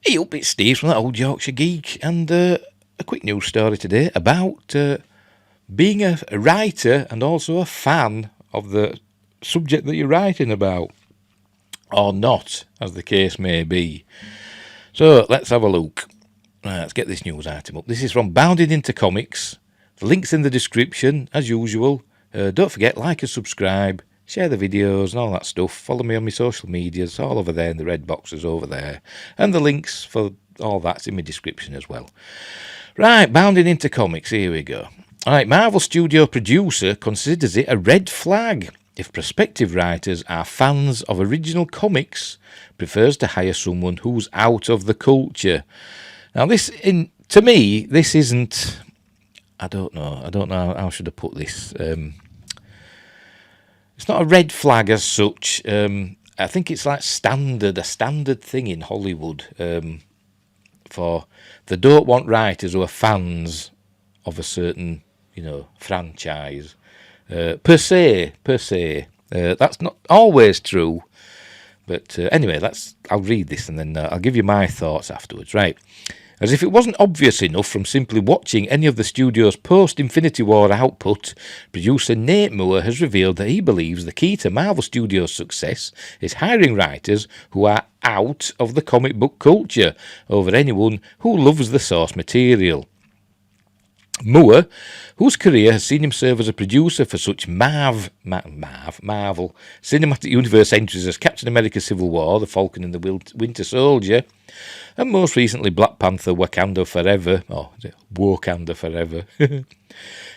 Hey up, it's Steve from that old Yorkshire geek, and a quick news story today about being a writer and also a fan of the subject that you're writing about, or not, as the case may be. So let's have a look. Let's get this news item up. This is from Bounded Into Comics. The link's in the description, as usual. Don't forget, like and subscribe. Share the videos and all that stuff. Follow me on my social medias, all over there in the red boxes over there. And the links for all that's in my description as well. Right, Bounding Into Comics, here we go. Alright, Marvel Studio producer considers it a red flag if prospective writers are fans of original comics, prefers to hire someone who's out of the culture. Now to me, this isn't, I don't know how should I put this. It's not a red flag as such. I think it's like a standard thing in Hollywood. For they don't want writers who are fans of a certain, franchise. Per se. That's not always true. But anyway, I'll read this and then I'll give you my thoughts afterwards. Right. As if it wasn't obvious enough from simply watching any of the studio's post-Infinity War output, producer Nate Moore has revealed that he believes the key to Marvel Studios' success is hiring writers who are out of the comic book culture over anyone who loves the source material. Moore, whose career has seen him serve as a producer for such Marvel Cinematic Universe entries as Captain America Civil War, The Falcon and the Winter Soldier, and most recently Black Panther Wakanda Forever,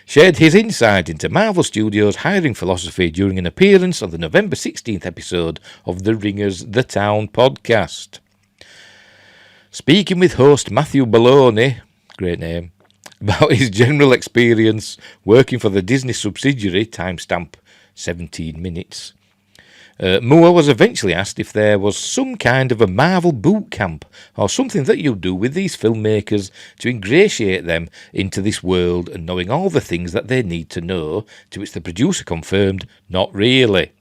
shared his insight into Marvel Studios' hiring philosophy during an appearance on the November 16th episode of The Ringers The Town podcast. Speaking with host Matthew Belloni, great name, about his general experience working for the Disney subsidiary, timestamp 17 minutes, Moore was eventually asked if there was some kind of a Marvel boot camp or something that you do with these filmmakers to ingratiate them into this world and knowing all the things that they need to know, to which the producer confirmed, not really.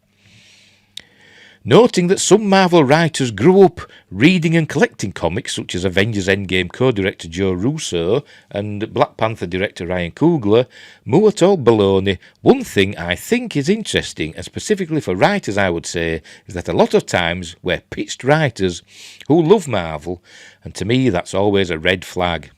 Noting that some Marvel writers grew up reading and collecting comics such as Avengers Endgame co-director Joe Russo and Black Panther director Ryan Coogler, Moore told Belloni, "One thing I think is interesting, and specifically for writers I would say, is that a lot of times we're pitched writers who love Marvel, and to me that's always a red flag.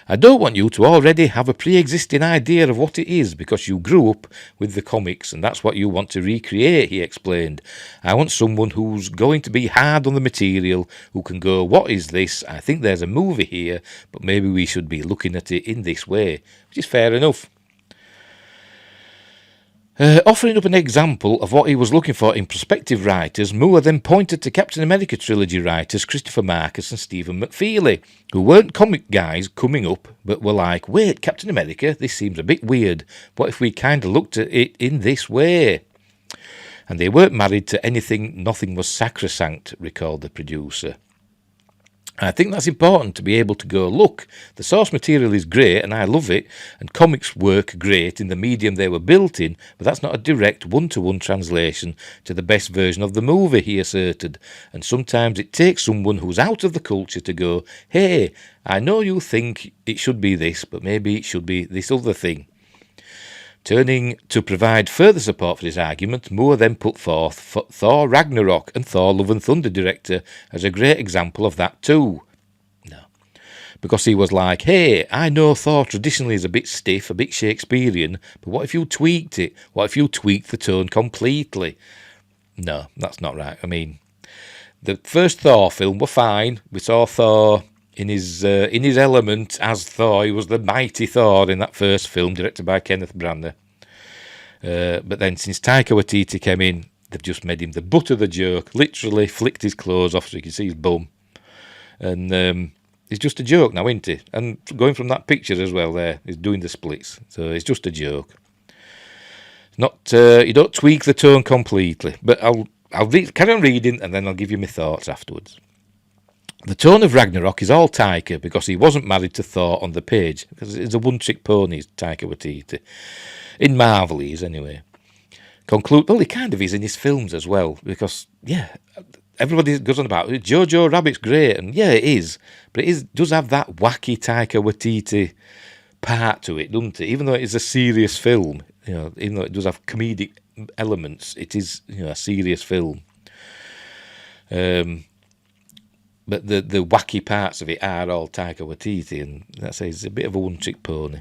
I don't want you to already have a pre-existing idea of what it is because you grew up with the comics and that's what you want to recreate," he explained. "I want someone who's going to be hard on the material, who can go, what is this? I think there's a movie here, but maybe we should be looking at it in this way," which is fair enough. Offering up an example of what he was looking for in prospective writers, Moore then pointed to Captain America trilogy writers Christopher Marcus and Stephen McFeely, who weren't comic guys coming up, but were like, "Wait, Captain America, this seems a bit weird. What if we kind of looked at it in this way?" And they weren't married to anything, nothing was sacrosanct, recalled the producer. I think that's important to be able to go, look, the source material is great and I love it, and comics work great in the medium they were built in, but that's not a direct one-to-one translation to the best version of the movie, he asserted. And sometimes it takes someone who's out of the culture to go, hey, I know you think it should be this, but maybe it should be this other thing. Turning to provide further support for his argument, Moore then put forth Thor Ragnarok and Thor Love and Thunder director as a great example of that too. No. Because he was like, hey, I know Thor traditionally is a bit stiff, a bit Shakespearean, but what if you tweaked it? What if you tweaked the tone completely? No, that's not right. I mean, the first Thor film were fine. We saw Thor in his element as Thor. He was the mighty Thor in that first film, directed by Kenneth Branagh. But then since Taika Waititi came in, they've just made him the butt of the joke, literally flicked his clothes off so you can see his bum. And he's just a joke now, isn't he? And going from that picture as well there, he's doing the splits. So it's just a joke. Not you don't tweak the tone completely. But I'll carry on reading and then I'll give you my thoughts afterwards. The tone of Ragnarok is all Taika because he wasn't married to Thor on the page, because it's a one-trick pony, Taika Waititi. In Marvel he is, anyway. Well, he kind of is in his films as well, because, yeah, everybody goes on about Jojo Rabbit's great, and yeah, it is, but does have that wacky Taika Waititi part to it, doesn't it? Even though it is a serious film, even though it does have comedic elements, it is a serious film. But the wacky parts of it are all Taika Waititi, and that's it's a bit of a one-trick pony.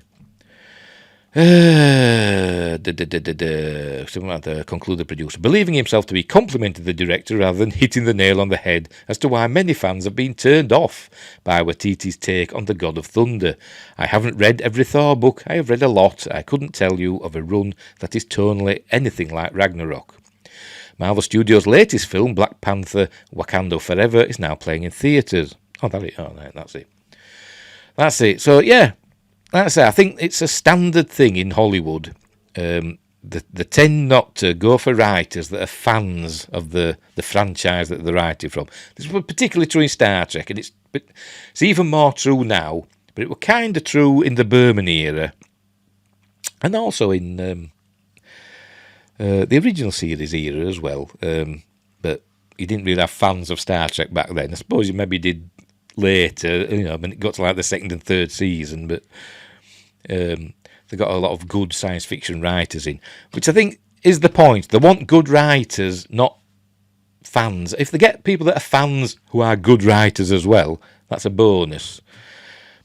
Conclude the producer, believing himself to be complimenting the director rather than hitting the nail on the head as to why many fans have been turned off by Waititi's take on the God of Thunder. I haven't read every Thor book. I have read a lot. I couldn't tell you of a run that is tonally anything like Ragnarok. Marvel Studios' latest film, Black Panther: Wakanda Forever, is now playing in theatres. That's it. That's it. So, yeah, that's it. I think it's a standard thing in Hollywood. They tend not to go for writers that are fans of the franchise that they're writing from. This was particularly true in Star Trek, and it's even more true now, but it was kind of true in the Berman era, and also in the original series era as well, but you didn't really have fans of Star Trek back then. I suppose you maybe did later, when it got to like the second and third season, but they got a lot of good science fiction writers in, which I think is the point. They want good writers, not fans. If they get people that are fans who are good writers as well, that's a bonus.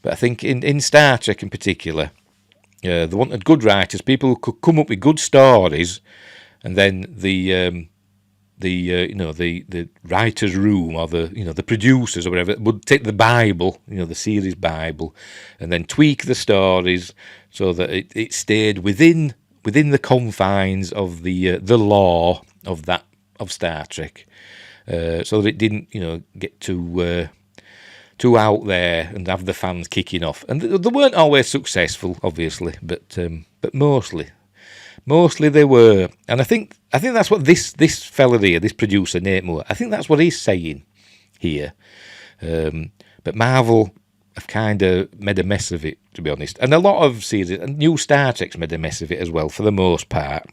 But I think in Star Trek in particular, they wanted good writers, people who could come up with good stories, and then the writers' room, or the producers or whatever, would take the Bible, the series Bible, and then tweak the stories so that it stayed within the confines of the law of Star Trek, so that it didn't get too out there and have the fans kicking off. And they weren't always successful, obviously, but mostly they were. And I think that's what this fella here, this producer Nate Moore, I think that's what he's saying here. But Marvel have kind of made a mess of it, to be honest. And a lot of series, and new Star Trek's made a mess of it as well, for the most part.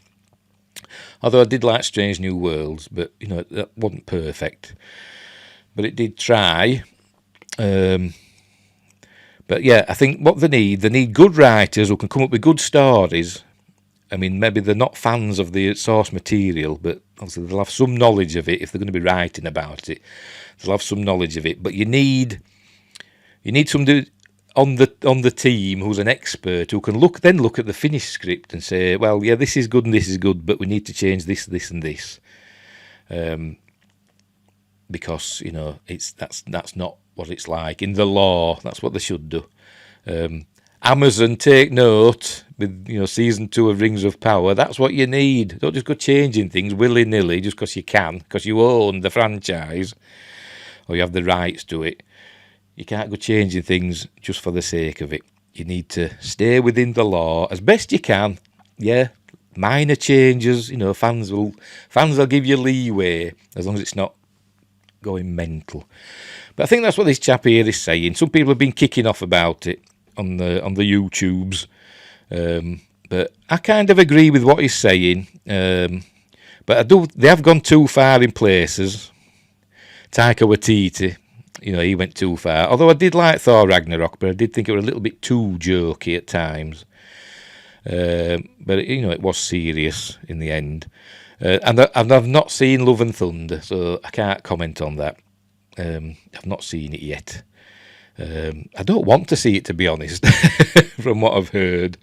Although I did like Strange New Worlds, but that wasn't perfect. But it did try. But yeah, I think what they need good writers who can come up with good stories. I mean, maybe they're not fans of the source material, but obviously they'll have some knowledge of it if they're going to be writing about it. They'll have some knowledge of it, but you need somebody on the team who's an expert who can look at the finished script and say, well, yeah, this is good and this is good, but we need to change this, and this, because that's not what it's like in the law. That's what they should do. Amazon, take note with season 2 of Rings of Power. That's what you need. Don't just go changing things willy-nilly just because you can, because you own the franchise or you have the rights to it. You can't go changing things just for the sake of it. You need to stay within the law as best you can. Yeah, minor changes. Fans will give you leeway as long as it's not going mental. But I think that's what this chap here is saying. Some people have been kicking off about it on the YouTubes, but I kind of agree with what he's saying. But they have gone too far in places. Taika Waititi, he went too far. Although I did like Thor Ragnarok, but I did think it was a little bit too jokey at times. But it was serious in the end. And I've not seen Love and Thunder, so I can't comment on that. I've not seen it yet. I don't want to see it, to be honest, from what I've heard,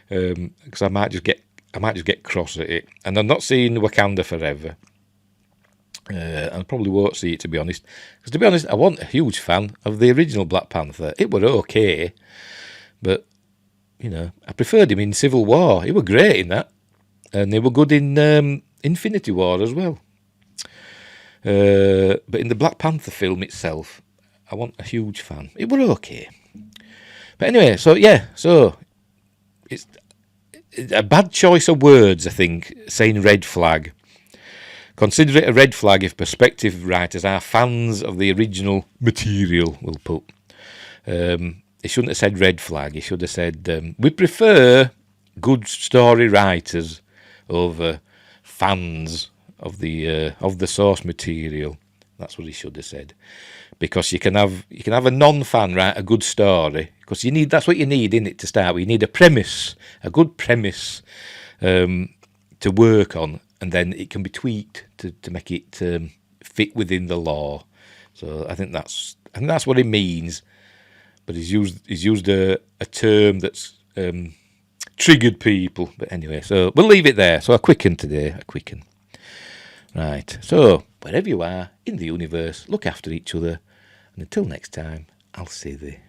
because I might just get cross at it. And I've not seen Wakanda Forever. And I probably won't see it, to be honest. Because to be honest, I wasn't a huge fan of the original Black Panther. It were okay, but I preferred him in Civil War. He were great in that, and they were good in Infinity War as well. But in the Black Panther film itself, I wasn't a huge fan. It were okay. But anyway, so it's a bad choice of words, I think, saying red flag. Consider it a red flag if prospective writers are fans of the original material, we'll put. He shouldn't have said red flag. He should have said, we prefer good story writers over fans of the source material. That's what he should have said. Because you can have a non-fan write a good story, because that's what you need in it to start with. You need a premise, a good premise to work on, and then it can be tweaked to make it fit within the law. So I think that's what it means. But he's used a term that's triggered people. But anyway, so we'll leave it there. So a quicken today, a quicken. Right. So wherever you are in the universe, look after each other. And until next time, I'll see thee.